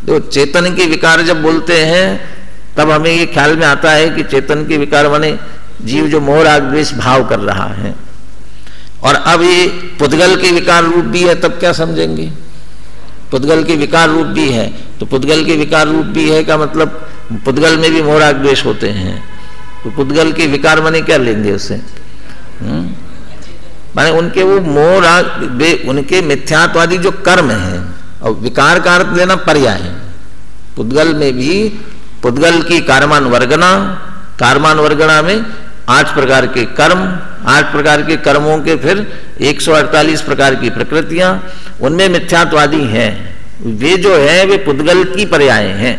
जो चेतन के विकार जब बोलते हैं तब हमें ये ख्याल में आता है कि चेतन के विकार माने जीव जो मोह राग द्वेष भाव कर रहा है, और अब ये पुद्गल के विकार रूप भी है, तब क्या समझेंगे? पुद्गल के विकार रूप भी है, तो पुद्गल के विकार रूप भी है का मतलब पुद्गल में भी मोह राग द्वेष होते हैं, तो पुद्गल के विकार माने क्या लेंगे उससे? माने उनके वो मोह राग, उनके मिथ्यात्वादी जो कर्म है, और विकार का अर्थ लेना पर्याय है। पुद्गल में भी पुद्गल की कारमान वर्गना, कारमान वर्गना में 8 प्रकार के कर्म, 8 प्रकार के कर्मों के फिर 148 प्रकार की प्रकृतियां, उनमें मिथ्यात्वादी हैं। वे जो है वे पुद्गल की पर्याय हैं।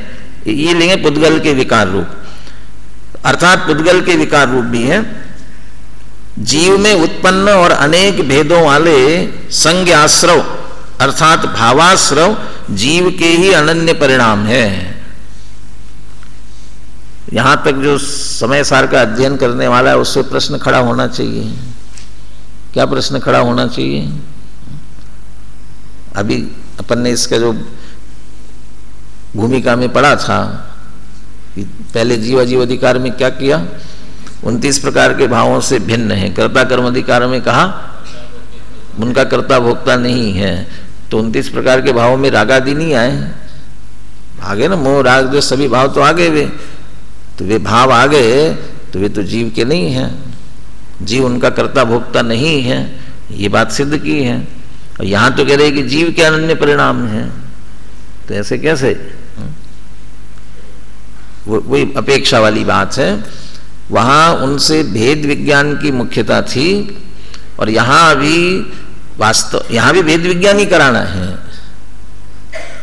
ये लेंगे पुद्गल के विकार रूप, अर्थात पुद्गल के विकार रूप भी है। जीव में उत्पन्न और अनेक भेदों वाले संज्ञाश्रव अर्थात भावाश्रव जीव के ही अनन्य परिणाम है। यहां तक जो समय सार का अध्ययन करने वाला है उससे प्रश्न खड़ा होना चाहिए। क्या प्रश्न खड़ा होना चाहिए? अभी अपन ने इसका जो भूमिका में पढ़ा था, पहले जीव अजीव अधिकार में क्या किया? 29 प्रकार के भावों से भिन्न है। कर्ता कर्म अधिकार में कहा उनका कर्ता भोक्ता नहीं है। तो 29 प्रकार के भावों में राग आदि नहीं आए, आगे ना मोह राग जो सभी भाव तो आगे वे, तो वे भाव आ गए तो वे तो जीव के नहीं हैं, जीव उनका कर्ता भोक्ता नहीं है, ये बात सिद्ध की है। और यहां तो कह रहे कि जीव के अनन्य परिणाम है, तो ऐसे कैसे? वही अपेक्षा वाली बात है। वहां उनसे भेद विज्ञान की मुख्यता थी और यहां अभी वास्तव यहां भी भेद विज्ञान ही कराना है,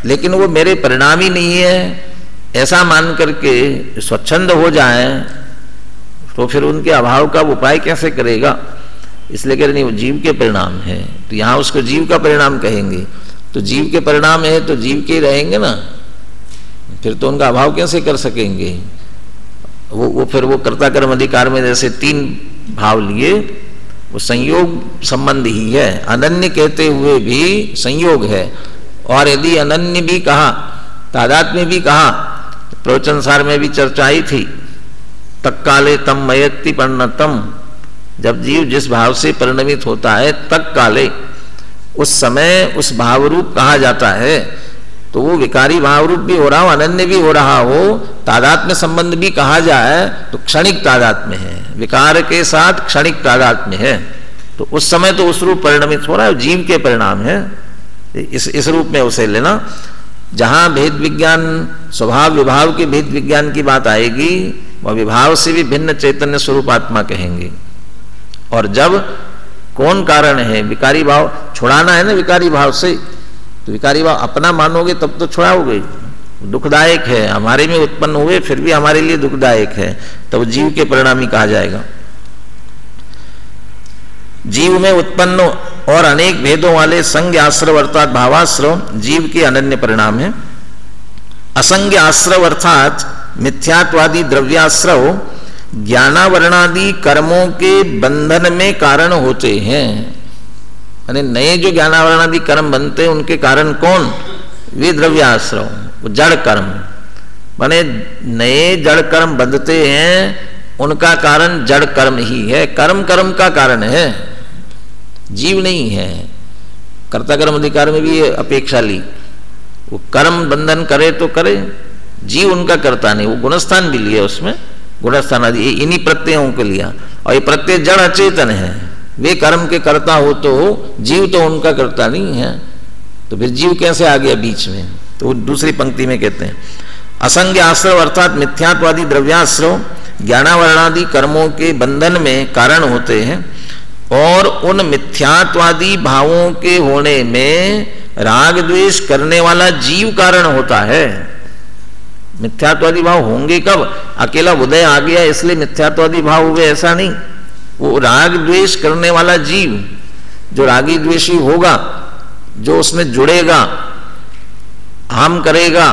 लेकिन वो मेरे परिणाम ही नहीं है ऐसा मान करके स्वच्छंद हो जाए तो फिर उनके अभाव का उपाय कैसे करेगा? इसलिए कह रहे नहीं वो जीव के परिणाम है, तो यहां उसको जीव का परिणाम कहेंगे। तो जीव के परिणाम है तो जीव के रहेंगे ना, फिर तो उनका अभाव कैसे कर सकेंगे? वो फिर वो कर्ता कर्म अधिकार में जैसे 3 भाव लिए, वो संयोग संबंध ही है। अनन्य कहते हुए भी संयोग है, और यदि अनन्य भी कहा, तादात्म्य भी कहा, प्रवचन सार में भी चर्चा आई थी। तत्काले तम मयत्ति परिणतम, जब जीव जिस भाव से परिणमित होता है तत्काले उस समय उस भाव रूप कहा जाता है। तो वो विकारी भाव रूप भी हो रहा हो, अनन्य भी हो रहा हो, तादात्म्य संबंध भी कहा जाए तो क्षणिक तादात्म्य है, विकार के साथ क्षणिक तादात्म्य है। तो उस समय तो उस रूप परिणमित हो रहा है, जीव के परिणाम है। इस रूप में उसे लेना। जहां भेद विज्ञान स्वभाव विभाव के भेद विज्ञान की बात आएगी, वह विभाव से भी भिन्न चैतन्य स्वरूप आत्मा कहेंगे। और जब कौन कारण है? विकारी भाव छुड़ाना है ना विकारी भाव से, तो विकारी भाव अपना मानोगे तब तो छुड़ाओगे। दुखदायक है, हमारे में उत्पन्न हुए फिर भी हमारे लिए दुखदायक है, तब जीव के परिणामी कहा जाएगा। जीव में उत्पन्न और अनेक भेदों वाले संज्ञ आश्रव अर्थात भावाश्रव जीव के अनन्य परिणाम है। असंज्ञ आश्रव अर्थात मिथ्यात्वादी द्रव्याश्रव ज्ञानावरणादि कर्मों के बंधन में कारण होते हैं। यानी नए जो ज्ञानावरणादि कर्म बनते हैं उनके कारण कौन? वे द्रव्याश्रव, वो जड़ कर्म। माने नए जड़ कर्म बंधते हैं, उनका कारण जड़ कर्म ही है। कर्म कर्म का कारण है, जीव नहीं है। कर्ता कर्म अधिकार में भी ये अपेक्षा ली, वो कर्म बंधन करे तो करे, जीव उनका कर्ता नहीं। वो गुणस्थान भी लिया, उसमें गुणस्थान आदि इन्हीं प्रत्ययों को लिया। और ये प्रत्यय जड़ अचेतन है, वे कर्म के कर्ता हो तो जीव तो उनका कर्ता नहीं है। तो फिर जीव कैसे आ गया बीच में? तो वो दूसरी पंक्ति में कहते हैं असंज्ञ आश्रव अर्थात मिथ्यात्वादी द्रव्याश्रव ज्ञानावरणादि कर्मों के बंधन में कारण होते हैं, और उन मिथ्यात्वादी भावों के होने में राग द्वेष करने वाला जीव कारण होता है। मिथ्यात्वादी भाव होंगे कब? अकेला उदय आ गया इसलिए मिथ्यात्वादी भाव हुए, ऐसा नहीं। वो राग द्वेष करने वाला जीव जो रागी द्वेषी होगा, जो उसमें जुड़ेगा, हम करेगा,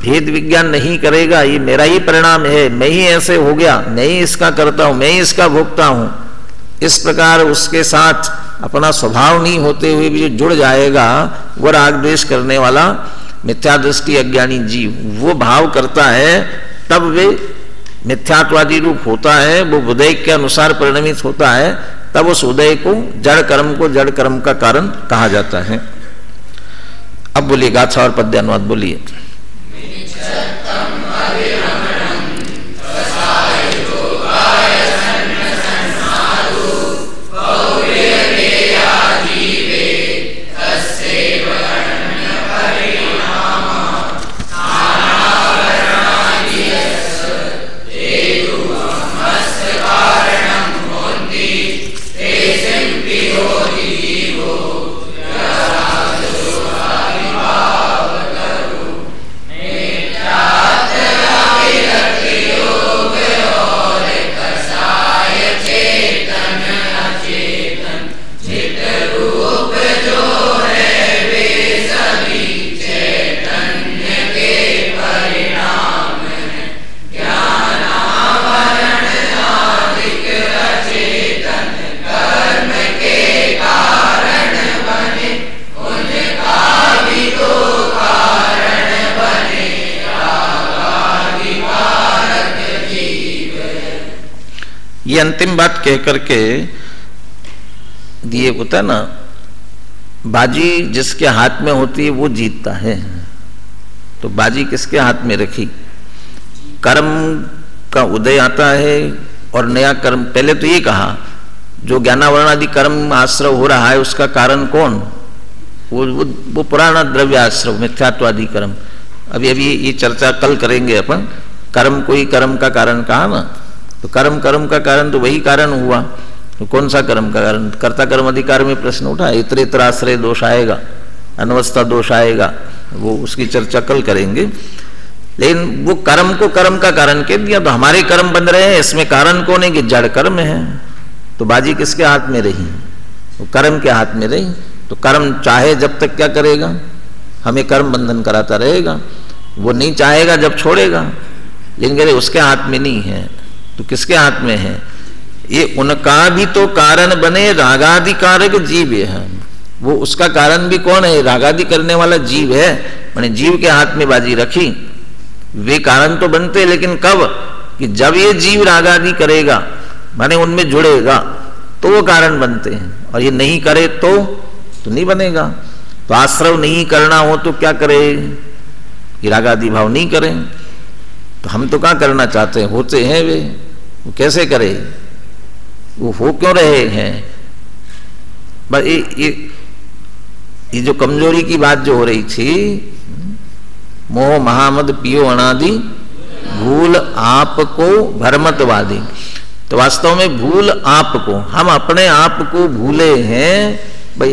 भेद विज्ञान नहीं करेगा, ये मेरा ही परिणाम है, मैं ही ऐसे हो गया, मैं ही इसका करता हूं, मैं ही इसका भोगता हूं, इस प्रकार उसके साथ अपना स्वभाव नहीं होते हुए भी जो जुड़ जाएगा, वो राग द्वेष करने वाला मिथ्या दृष्टि अज्ञानी जीव वो भाव करता है, तब वे मिथ्यात्वादी रूप होता है, वो उदय के अनुसार परिणमित होता है, तब उस उदय को जड़ कर्म का कारण कहा जाता है। अब बोलिए गाथा और पद्यानुवाद बोलिए। कारण ये अंतिम बात कह करके ये होता है ना, बाजी जिसके हाथ में होती है वो जीतता है। तो बाजी किसके हाथ में रखी? कर्म का उदय आता है और नया कर्म। पहले तो ये कहा जो ज्ञानावरण आदि कर्म आश्रव हो रहा है उसका कारण कौन? वो पुराना द्रव्य आश्रव मिथ्यात्वादि कर्म। अभी ये चर्चा कल करेंगे अपन। कर्म कोई कर्म का कारण कहा ना, तो कर्म का कारण तो वही कारण हुआ। तो कौन सा कर्म का कारण? कर्ता कर्म अधिकार में प्रश्न उठा, इतरेतर आश्रय दोष आएगा, अनवस्था दोष आएगा, वो उसकी चर्चा कल करेंगे। लेकिन वो कर्म को कर्म का कारण कह दिया, तो हमारे कर्म बन रहे हैं, इसमें कारण कौन है? कि जड़ कर्म है। तो बाजी किसके हाथ में रही? वो कर्म के हाथ में रही। तो कर्म चाहे जब तक क्या करेगा? हमें कर्म बंधन कराता रहेगा। वो नहीं चाहेगा जब छोड़ेगा, लेकिन कह रहे उसके हाथ में नहीं है। तो किसके हाथ में है? ये उनका भी तो कारण बने रागादि कारक जीव है। वो उसका कारण भी कौन है? रागादि करने वाला जीव है। मैंने जीव के हाथ में बाजी रखी। वे कारण तो बनते, लेकिन कब? कि जब ये जीव रागादि करेगा, माने उनमें जुड़ेगा, तो वो कारण बनते हैं। और ये नहीं करे तो नहीं बनेगा। तो आश्रव नहीं करना हो तो क्या करे? कि रागादि भाव नहीं करें। तो हम तो क्या करना चाहते हैं? होते हैं वे, वो कैसे करे? वो हो क्यों रहे हैं? बस ये जो कमजोरी की बात जो हो रही थी, मोह महामद पियो अनादि भूल आपको भरमतवादी। तो वास्तव में भूल आपको, हम अपने आप को भूले हैं। भाई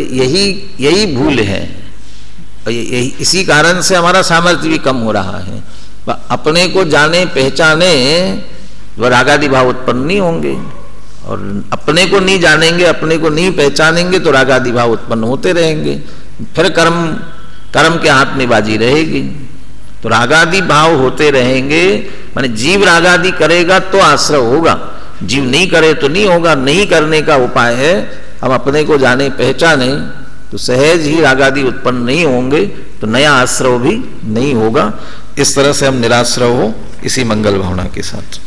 यही भूल है। इसी कारण से हमारा सामर्थ्य भी कम हो रहा है। अपने को जाने पहचाने तो रागादि भाव उत्पन्न नहीं होंगे, और अपने को नहीं जानेंगे, अपने को नहीं पहचानेंगे तो रागादि भाव उत्पन्न होते रहेंगे। फिर कर्म के हाथ में बाजी रहेगी। तो रागादि भाव होते रहेंगे। माने जीव रागादि करेगा तो आश्रव होगा, जीव नहीं करे तो नहीं होगा। नहीं करने का उपाय है हम अपने को जाने पहचाने, तो सहज ही रागादि उत्पन्न नहीं होंगे, तो नया आश्रव भी नहीं होगा। इस तरह से हम निराश्रव हो, इसी मंगल भावना के साथ।